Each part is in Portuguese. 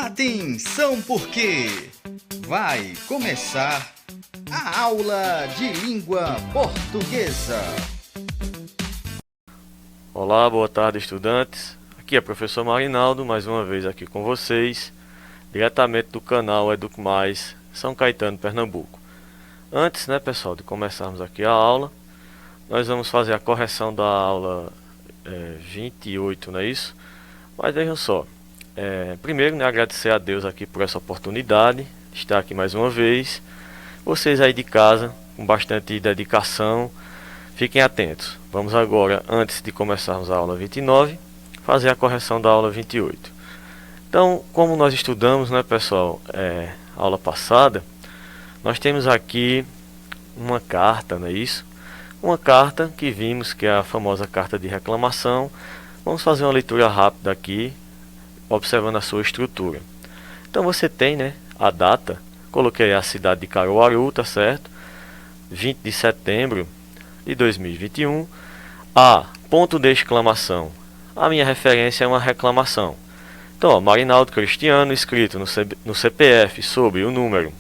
Atenção porque vai começar a aula de língua portuguesa. Olá, boa tarde, estudantes. Aqui é o professor Marinaldo, mais uma vez aqui com vocês, diretamente do canal Eduque Mais, São Caetano, Pernambuco. Antes, pessoal, de começarmos aqui a aula, nós vamos fazer a correção da aula 28, não é isso? Mas vejam só, primeiro, agradecer a Deus aqui por essa oportunidade de estar aqui mais uma vez. Vocês aí de casa, com bastante dedicação, fiquem atentos. Vamos agora, antes de começarmos a aula 29, fazer a correção da aula 28. Então, como nós estudamos, pessoal, aula passada, nós temos aqui uma carta, não é isso? Uma carta que vimos que é a famosa carta de reclamação. Vamos fazer uma leitura rápida aqui, observando a sua estrutura. Então você tem, a data, coloquei a cidade de Caruaru, tá certo? 20 de setembro de 2021. Ponto de exclamação. A minha referência é uma reclamação. Então, Marinaldo Cristiano, escrito no CPF sobre o número.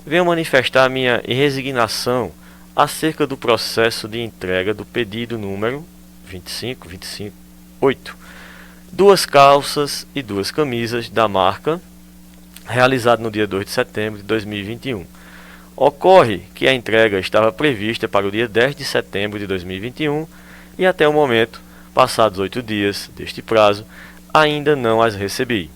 Venho manifestar minha resignação acerca do processo de entrega do pedido número 25258. 2 calças e 2 camisas da marca, realizado no dia 2 de setembro de 2021. Ocorre que a entrega estava prevista para o dia 10 de setembro de 2021 e até o momento, passados 8 dias deste prazo, ainda não as recebi.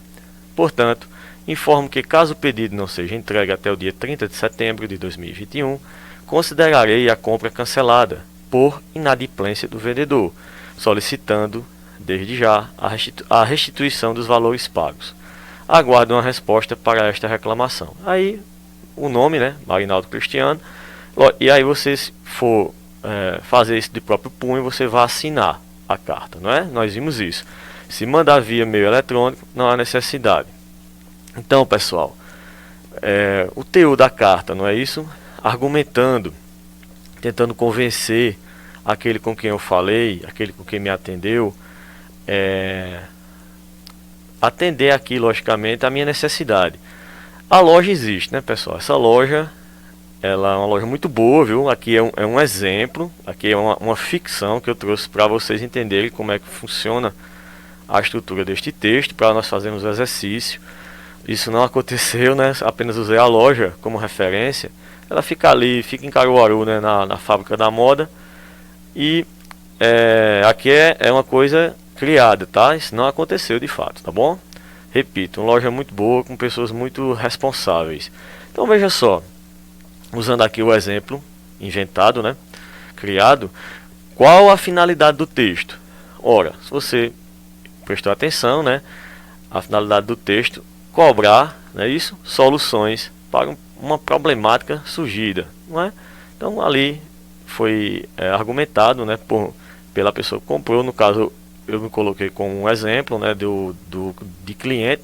Portanto, informo que caso o pedido não seja entregue até o dia 30 de setembro de 2021, considerarei a compra cancelada por inadimplência do vendedor, solicitando, desde já, a restituição dos valores pagos. Aguardo uma resposta para esta reclamação. Aí, o nome, Marinaldo Cristiano, e aí você, se for fazer isso de próprio punho, você vai assinar a carta, não é? Nós vimos isso. Se mandar via meio eletrônico, não há necessidade. Então, pessoal, o teor da carta, não é isso? Argumentando, tentando convencer aquele com quem eu falei, aquele com quem me atendeu, atender aqui, logicamente, a minha necessidade. A loja existe, pessoal? Essa loja, ela é uma loja muito boa, viu? Aqui é um exemplo, aqui é uma ficção que eu trouxe para vocês entenderem como é que funciona a estrutura deste texto, para nós fazermos o exercício. Isso não aconteceu, apenas usei a loja como referência. Ela fica ali, fica em Caruaru, na fábrica da moda. E aqui é uma coisa criada, tá? Isso não aconteceu de fato, tá bom? Repito, uma loja muito boa, com pessoas muito responsáveis. Então veja só, usando aqui o exemplo inventado, criado, qual a finalidade do texto? Ora, se você prestou atenção, a finalidade do texto, cobrar, não é isso? Soluções para uma problemática surgida, não é? Então ali foi argumentado, pela pessoa que comprou. No caso, eu me coloquei como um exemplo, de cliente,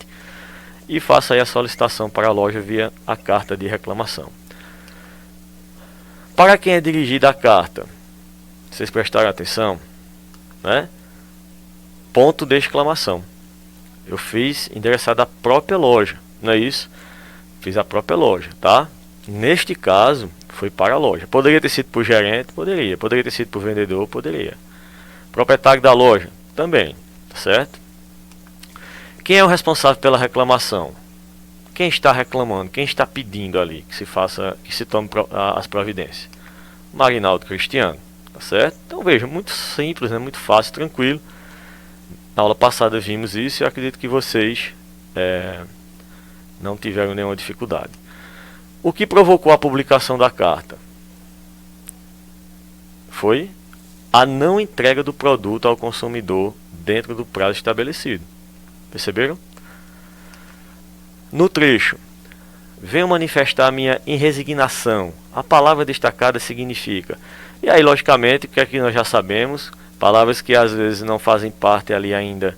e faço aí a solicitação para a loja via a carta de reclamação. Para quem é dirigida a carta, vocês prestaram atenção, Ponto de exclamação. Eu fiz endereçado à própria loja, não é isso? Fiz a própria loja, tá? Neste caso, foi para a loja. Poderia ter sido para o gerente? Poderia. Poderia ter sido para o vendedor? Poderia. Proprietário da loja? Também, certo? Quem é o responsável pela reclamação? Quem está reclamando? Quem está pedindo ali que se tome as providências? Marinaldo Cristiano, tá certo? Então veja, muito simples, muito fácil, tranquilo. Na aula passada vimos isso e eu acredito que vocês não tiveram nenhuma dificuldade. O que provocou a publicação da carta? Foi a não entrega do produto ao consumidor dentro do prazo estabelecido. Perceberam? No trecho, venho manifestar minha resignação. A palavra destacada significa. E aí, logicamente, que aqui nós já sabemos, palavras que às vezes não fazem parte ali ainda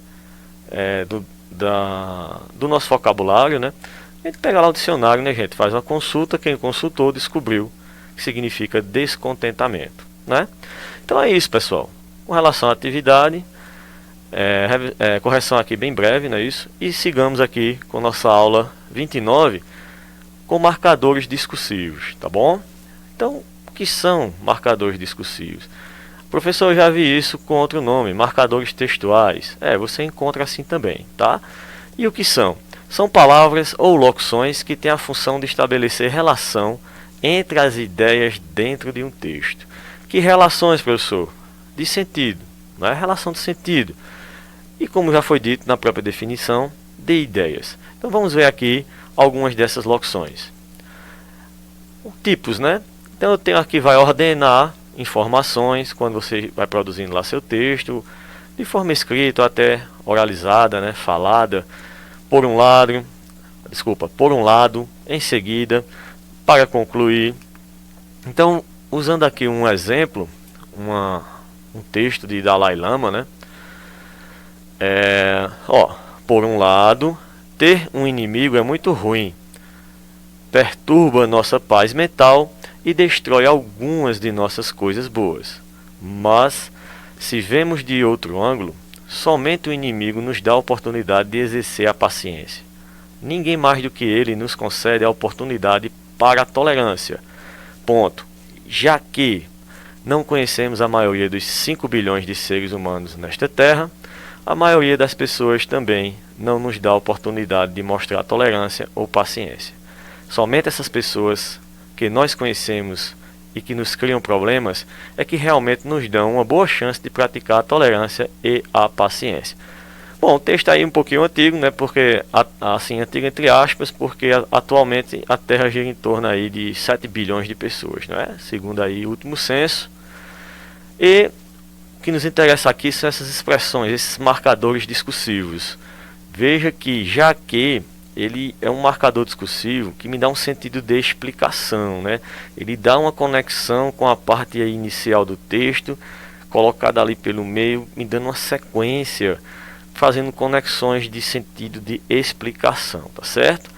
do nosso vocabulário, A gente pega lá o dicionário, gente, faz uma consulta, quem consultou descobriu que significa descontentamento, Então é isso, pessoal. Com relação à atividade, Correção aqui bem breve, não é isso? E sigamos aqui com nossa aula 29 com marcadores discursivos, tá bom? Então, o que são marcadores discursivos? Professor, eu já vi isso com outro nome, marcadores textuais. Você encontra assim também, tá? E o que são? São palavras ou locuções que têm a função de estabelecer relação entre as ideias dentro de um texto. Que relações, professor? De sentido, não é? Relação de sentido. E como já foi dito na própria definição, de ideias. Então vamos ver aqui algumas dessas locuções. Tipos, né? Então eu tenho aqui, vai ordenar informações quando você vai produzindo lá seu texto, de forma escrita ou até oralizada, né? Falada, por um lado, em seguida, para concluir. Então, usando aqui um exemplo, um texto de Dalai Lama, né? Por um lado, ter um inimigo é muito ruim, perturba nossa paz mental e destrói algumas de nossas coisas boas. Mas, se vemos de outro ângulo, somente o inimigo nos dá a oportunidade de exercer a paciência. Ninguém mais do que ele nos concede a oportunidade para a tolerância. Ponto. Já que não conhecemos a maioria dos 5 bilhões de seres humanos nesta Terra, a maioria das pessoas também não nos dá a oportunidade de mostrar tolerância ou paciência. Somente essas pessoas que nós conhecemos e que nos criam problemas é que realmente nos dão uma boa chance de praticar a tolerância e a paciência. Bom, o texto aí é um pouquinho antigo, né? Porque assim, antigo entre aspas, porque atualmente a Terra gira em torno aí de 7 bilhões de pessoas, não é? Segundo aí o último censo. E o que nos interessa aqui são essas expressões, esses marcadores discursivos. Veja que já que ele é um marcador discursivo que me dá um sentido de explicação, né? Ele dá uma conexão com a parte aí inicial do texto, colocada ali pelo meio, me dando uma sequência, fazendo conexões de sentido de explicação, tá certo?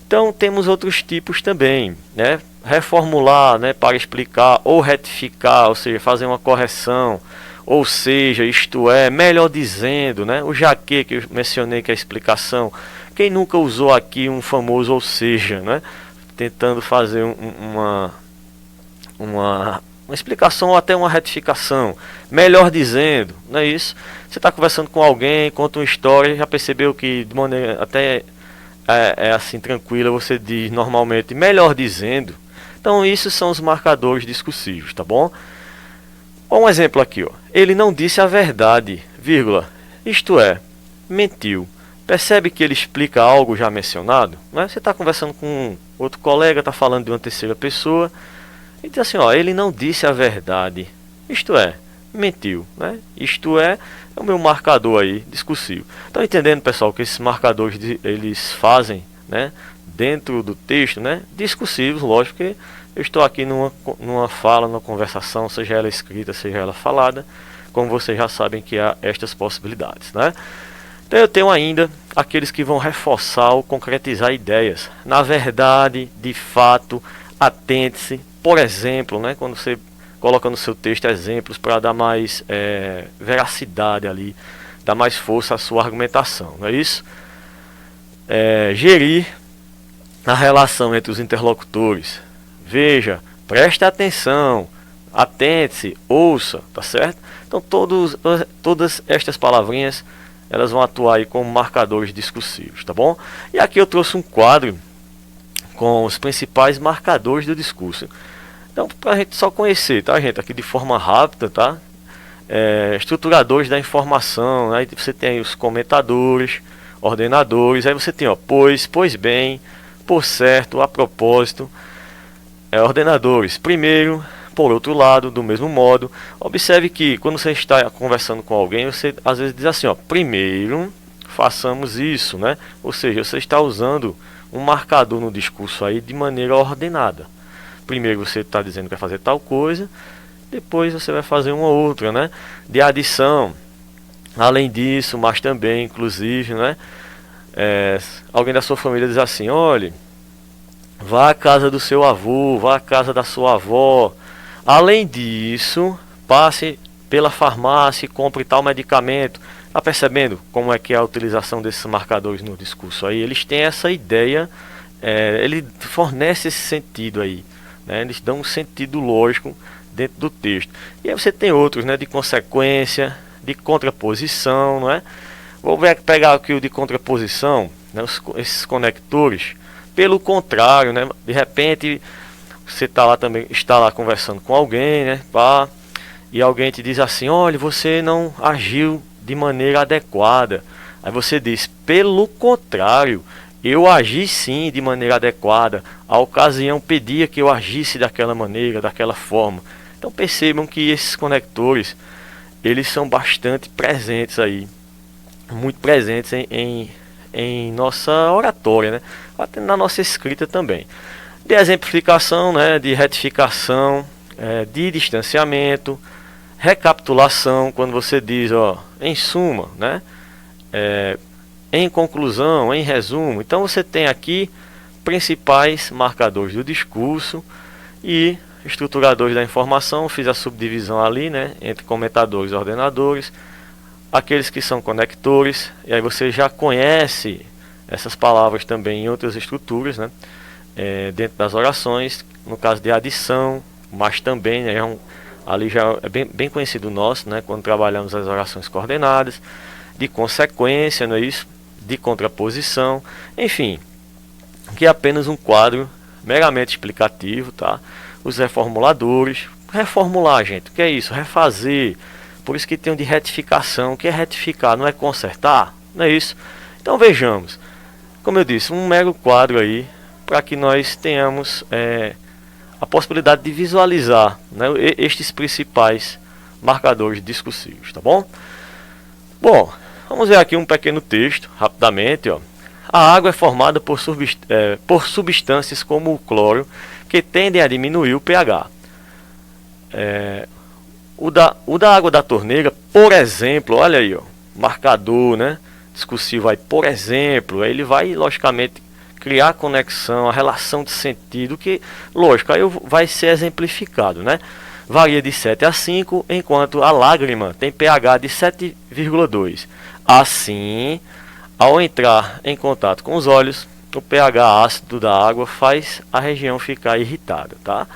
Então temos outros tipos também, né? Reformular, né, para explicar ou retificar, ou seja, fazer uma correção, ou seja, isto é, melhor dizendo, né? O já que eu mencionei que é a explicação. Quem nunca usou aqui um famoso ou seja, né? Tentando fazer uma explicação ou até uma retificação. Melhor dizendo, não é isso? Você está conversando com alguém, conta uma história, já percebeu que de maneira até assim tranquila, você diz normalmente melhor dizendo. Então isso são os marcadores discursivos, tá bom? Um exemplo aqui, ó. Ele não disse a verdade, vírgula, isto é, mentiu. Percebe que ele explica algo já mencionado? Né? Você está conversando com outro colega, está falando de uma terceira pessoa, e diz assim, ó, ele não disse a verdade, isto é, mentiu. Né? Isto é o meu marcador aí, discursivo. Estão entendendo, pessoal, que esses marcadores eles fazem, né, dentro do texto, né, discursivos, lógico que eu estou aqui numa fala, numa conversação, seja ela escrita, seja ela falada, como vocês já sabem que há estas possibilidades, né? Então eu tenho ainda aqueles que vão reforçar ou concretizar ideias. Na verdade, de fato, atente-se, por exemplo, né, quando você coloca no seu texto exemplos para dar mais veracidade ali, dar mais força à sua argumentação, não é isso? Gerir a relação entre os interlocutores. Veja, preste atenção, atente-se, ouça, tá certo? Então todas estas palavrinhas elas vão atuar aí como marcadores discursivos, tá bom? E aqui eu trouxe um quadro com os principais marcadores do discurso. Então, para a gente só conhecer, tá, gente? Aqui de forma rápida, tá? Estruturadores da informação, aí você tem aí os comentadores, ordenadores, aí você tem, ó, pois bem, por certo, a propósito, ordenadores, primeiro, por outro lado, do mesmo modo. Observe que quando você está conversando com alguém, você às vezes diz assim, ó, primeiro façamos isso, né? Ou seja, você está usando um marcador no discurso aí de maneira ordenada. Primeiro você está dizendo que vai fazer tal coisa, depois você vai fazer uma outra, né? De adição. Além disso, mas também, inclusive, né? Alguém da sua família diz assim, olhe, vá à casa do seu avô, vá à casa da sua avó. Além disso, passe pela farmácia e compre tal medicamento. Tá percebendo como é que é a utilização desses marcadores no discurso aí? Eles têm essa ideia, ele fornece esse sentido aí, né? Eles dão um sentido lógico dentro do texto. E aí você tem outros, né? De consequência, de contraposição, não é? Vou pegar aqui o de contraposição, né? Esses conectores. Pelo contrário, né? De repente você está lá conversando com alguém, né? E alguém te diz assim: olha, você não agiu de maneira adequada. Aí você diz: pelo contrário, eu agi sim de maneira adequada. A ocasião pedia que eu agisse daquela maneira, daquela forma. Então percebam que esses conectores, eles são bastante presentes aí, muito presentes em nossa oratória, né? Até na nossa escrita também. De exemplificação, né? De retificação, de distanciamento, recapitulação, quando você diz, ó, em suma, né? Em conclusão, em resumo. Então você tem aqui principais marcadores do discurso e estruturadores da informação. Fiz a subdivisão ali, né, entre comentadores e ordenadores, aqueles que são conectores, e aí você já conhece essas palavras também em outras estruturas, né, dentro das orações, no caso de adição, mas também, né, ali já é bem conhecido nosso, né, quando trabalhamos as orações coordenadas, de consequência, não é isso? De contraposição, enfim, que é apenas um quadro meramente explicativo, tá? Os reformuladores, reformular, gente, o que é isso? Refazer, por isso que tem o de retificação. O que é retificar? Não é consertar? Não é isso? Então vejamos, como eu disse, um mero quadro aí, para que nós tenhamos a possibilidade de visualizar, né, estes principais marcadores discursivos, tá bom? Bom, vamos ver aqui um pequeno texto, rapidamente, ó. A água é formada por substâncias como o cloro, que tendem a diminuir o pH. O da água da torneira, por exemplo, olha aí, ó, marcador, né, discursivo aí, por exemplo, aí ele vai, logicamente, criar a conexão, a relação de sentido, que, lógico, aí vai ser exemplificado, né? Varia de 7 a 5, enquanto a lágrima tem pH de 7,2. Assim, ao entrar em contato com os olhos, o pH ácido da água faz a região ficar irritada, tá?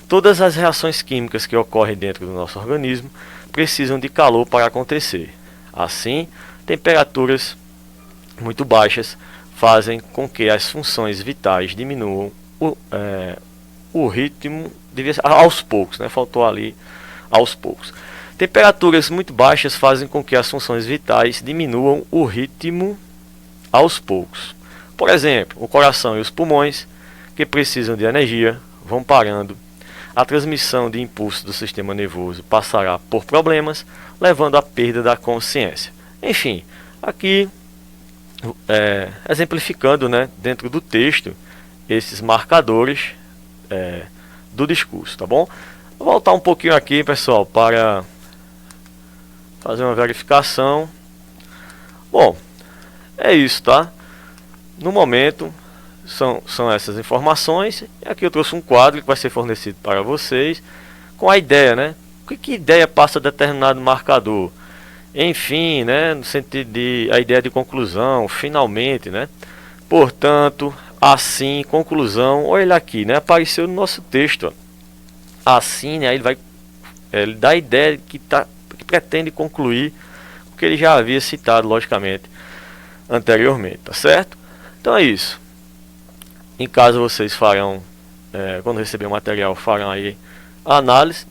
Todas as reações químicas que ocorrem dentro do nosso organismo precisam de calor para acontecer. Assim, temperaturas muito baixas fazem com que as funções vitais diminuam o ritmo, aos poucos, né? Faltou ali aos poucos. Temperaturas muito baixas fazem com que as funções vitais diminuam o ritmo aos poucos. Por exemplo, o coração e os pulmões, que precisam de energia, vão parando. A transmissão de impulsos do sistema nervoso passará por problemas, levando à perda da consciência. Enfim, aqui exemplificando, né, dentro do texto, esses marcadores do discurso, tá bom? Vou voltar um pouquinho aqui, pessoal, para fazer uma verificação. Bom, é isso, tá? No momento, são essas informações. E aqui eu trouxe um quadro que vai ser fornecido para vocês, com a ideia, né? Que ideia passa determinado marcador? Enfim, né? No sentido de a ideia de conclusão, finalmente, né? Portanto, assim, conclusão. Olha ele aqui, né? Apareceu no nosso texto, ó. Assim, né? Ele dá a ideia que pretende concluir o que ele já havia citado, logicamente, anteriormente, tá certo? Então é isso. Em caso vocês farão, quando receber o material, farão aí a análise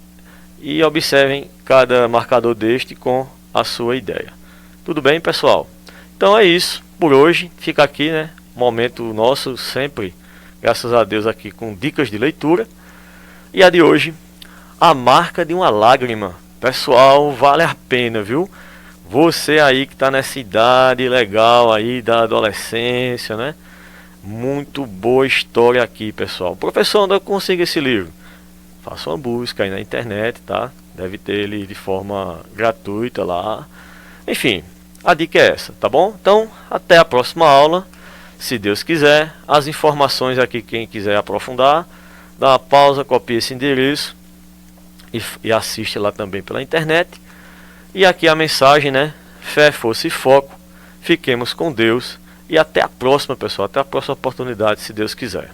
e observem cada marcador deste com a sua ideia. Tudo bem, pessoal? Então é isso por hoje. Fica aqui, né? Momento nosso sempre, graças a Deus, aqui com dicas de leitura. E a de hoje, a marca de uma lágrima. Pessoal, vale a pena, viu? Você aí que está nessa idade legal aí da adolescência, né? Muito boa história aqui, pessoal. Professor, onde eu consigo esse livro? Faça uma busca aí na internet, tá? Deve ter ele de forma gratuita lá. Enfim, a dica é essa, tá bom? Então, até a próxima aula, se Deus quiser. As informações aqui, quem quiser aprofundar, dá uma pausa, copia esse endereço e assiste lá também pela internet. E aqui a mensagem, né? Fé, força e foco. Fiquemos com Deus. E até a próxima, pessoal. Até a próxima oportunidade, se Deus quiser.